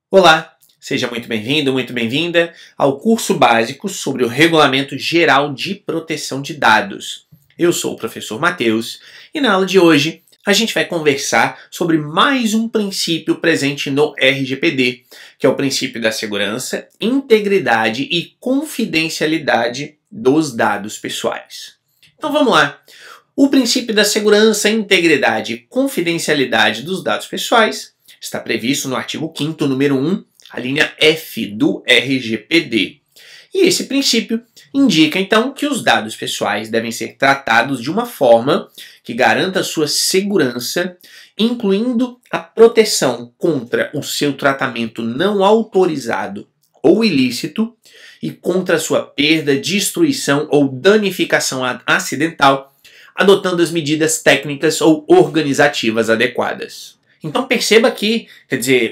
Olá, seja muito bem-vindo, muito bem-vinda ao curso básico sobre o Regulamento Geral de Proteção de Dados. Eu sou o professor Matheus e na aula de hoje a gente vai conversar sobre mais um princípio presente no RGPD, que é o princípio da segurança, integridade e confidencialidade dos dados pessoais. Então vamos lá. O princípio da segurança, integridade e confidencialidade dos dados pessoais está previsto no artigo 5º, número 1, a linha F do RGPD. E esse princípio indica, então, que os dados pessoais devem ser tratados de uma forma que garanta sua segurança, incluindo a proteção contra o seu tratamento não autorizado ou ilícito e contra sua perda, destruição ou danificação acidental, adotando as medidas técnicas ou organizativas adequadas. Então perceba que,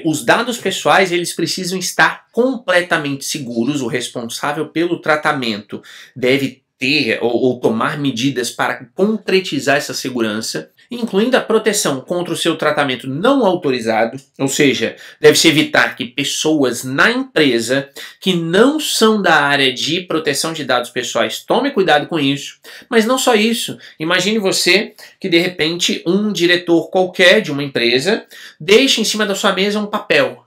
os dados pessoais eles precisam estar completamente seguros. O responsável pelo tratamento deve ter ou tomar medidas para concretizar essa segurança, incluindo a proteção contra o seu tratamento não autorizado, ou seja, deve-se evitar que pessoas na empresa que não são da área de proteção de dados pessoais tomem cuidado com isso. Mas não só isso, imagine você que de repente um diretor qualquer de uma empresa deixa em cima da sua mesa um papel,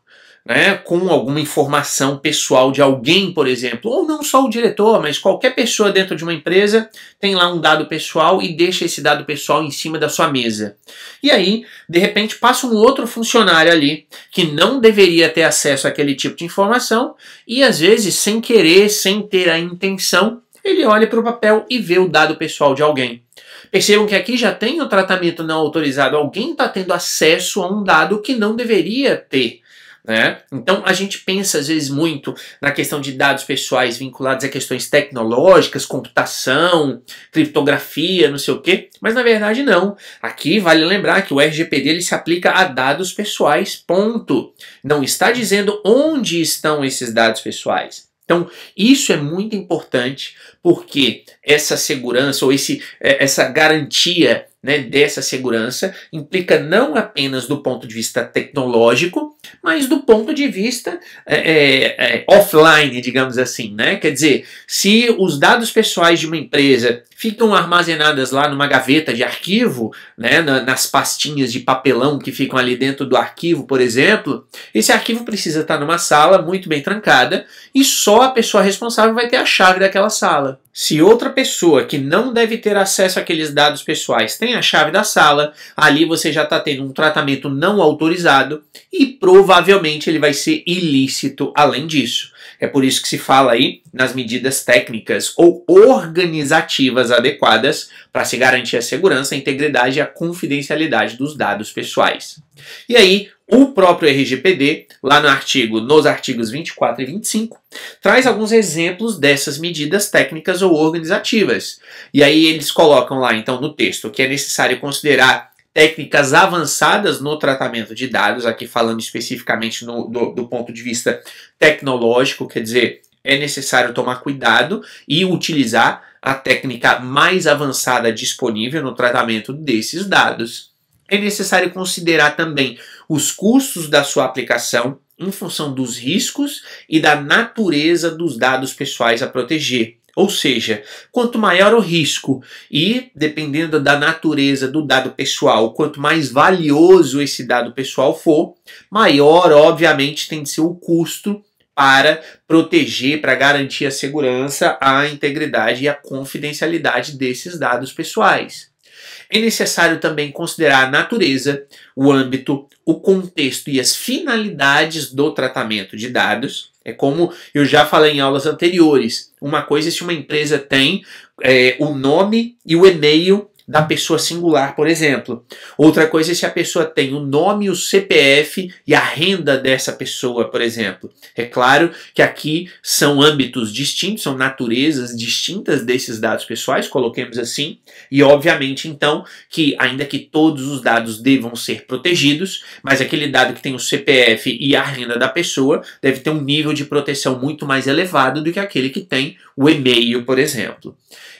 com alguma informação pessoal de alguém, por exemplo, ou não só o diretor, mas qualquer pessoa dentro de uma empresa tem lá um dado pessoal e deixa esse dado pessoal em cima da sua mesa. E aí, de repente, passa um outro funcionário ali que não deveria ter acesso àquele tipo de informação e, às vezes, sem querer, sem ter a intenção, ele olha para o papel e vê o dado pessoal de alguém. Percebam que aqui já tem o tratamento não autorizado, alguém está tendo acesso a um dado que não deveria ter. Então a gente pensa às vezes muito na questão de dados pessoais vinculados a questões tecnológicas, computação, criptografia, não sei o quê, mas na verdade não. Aqui vale lembrar que o RGPD ele se aplica a dados pessoais, ponto. Não está dizendo onde estão esses dados pessoais. Então, isso é muito importante porque essa segurança ou essa garantia dessa segurança implica não apenas do ponto de vista tecnológico, mas do ponto de vista offline, digamos assim. Quer dizer, se os dados pessoais de uma empresa ficam armazenadas lá numa gaveta de arquivo, nas pastinhas de papelão que ficam ali dentro do arquivo, por exemplo, esse arquivo precisa estar numa sala muito bem trancada e só a pessoa responsável vai ter a chave daquela sala. Se outra pessoa que não deve ter acesso àqueles dados pessoais tem a chave da sala, ali você já está tendo um tratamento não autorizado e provavelmente ele vai ser ilícito além disso. É por isso que se fala aí nas medidas técnicas ou organizativas adequadas para se garantir a segurança, a integridade e a confidencialidade dos dados pessoais. E aí, o próprio RGPD, lá nos artigos 24 e 25, traz alguns exemplos dessas medidas técnicas ou organizativas. E aí eles colocam lá, então, no texto, que é necessário considerar técnicas avançadas no tratamento de dados, aqui falando especificamente do ponto de vista tecnológico, quer dizer, é necessário tomar cuidado e utilizar a técnica mais avançada disponível no tratamento desses dados. É necessário considerar também os custos da sua aplicação em função dos riscos e da natureza dos dados pessoais a proteger. Ou seja, quanto maior o risco e, dependendo da natureza do dado pessoal, quanto mais valioso esse dado pessoal for, maior, obviamente, tem de ser o custo para proteger, para garantir a segurança, a integridade e a confidencialidade desses dados pessoais. É necessário também considerar a natureza, o âmbito, o contexto e as finalidades do tratamento de dados. É como eu já falei em aulas anteriores. Uma coisa é se uma empresa tem o nome e o e-mail da pessoa singular, por exemplo. Outra coisa é se a pessoa tem o nome, o CPF e a renda dessa pessoa, por exemplo. É claro que aqui são âmbitos distintos, são naturezas distintas desses dados pessoais, coloquemos assim, e obviamente então que ainda que todos os dados devam ser protegidos, mas aquele dado que tem o CPF e a renda da pessoa deve ter um nível de proteção muito mais elevado do que aquele que tem o e-mail, por exemplo.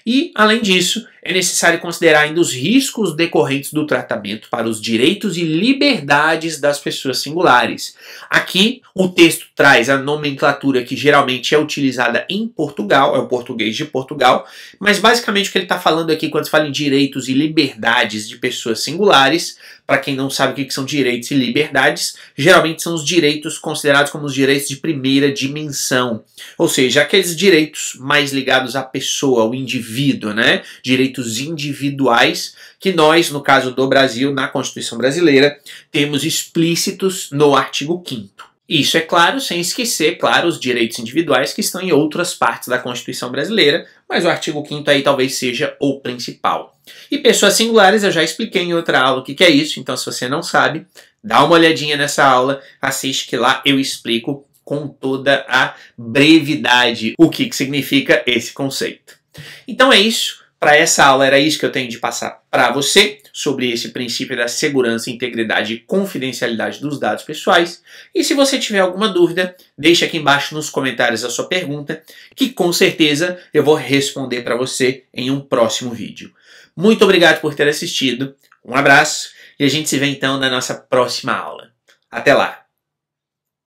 E, além disso, é necessário considerar considerar ainda os riscos decorrentes do tratamento para os direitos e liberdades das pessoas singulares. Aqui, o texto traz a nomenclatura que geralmente é utilizada em Portugal, é o português de Portugal, mas basicamente o que ele está falando aqui quando se fala em direitos e liberdades de pessoas singulares, para quem não sabe o que são direitos e liberdades, geralmente são os direitos considerados como os direitos de primeira dimensão, ou seja, aqueles direitos mais ligados à pessoa, ao indivíduo, né? Direitos individuais que nós, no caso do Brasil, na Constituição Brasileira, temos explícitos no artigo 5º. Isso é claro, sem esquecer, claro, os direitos individuais que estão em outras partes da Constituição Brasileira, mas o artigo 5º aí talvez seja o principal. E pessoas singulares eu já expliquei em outra aula o que é isso, então se você não sabe, dá uma olhadinha nessa aula, assiste que lá eu explico com toda a brevidade o que significa esse conceito. Então é isso. Para essa aula era isso que eu tenho de passar para você sobre esse princípio da segurança, integridade e confidencialidade dos dados pessoais. E se você tiver alguma dúvida, deixe aqui embaixo nos comentários a sua pergunta, que com certeza eu vou responder para você em um próximo vídeo. Muito obrigado por ter assistido, um abraço e a gente se vê então na nossa próxima aula. Até lá!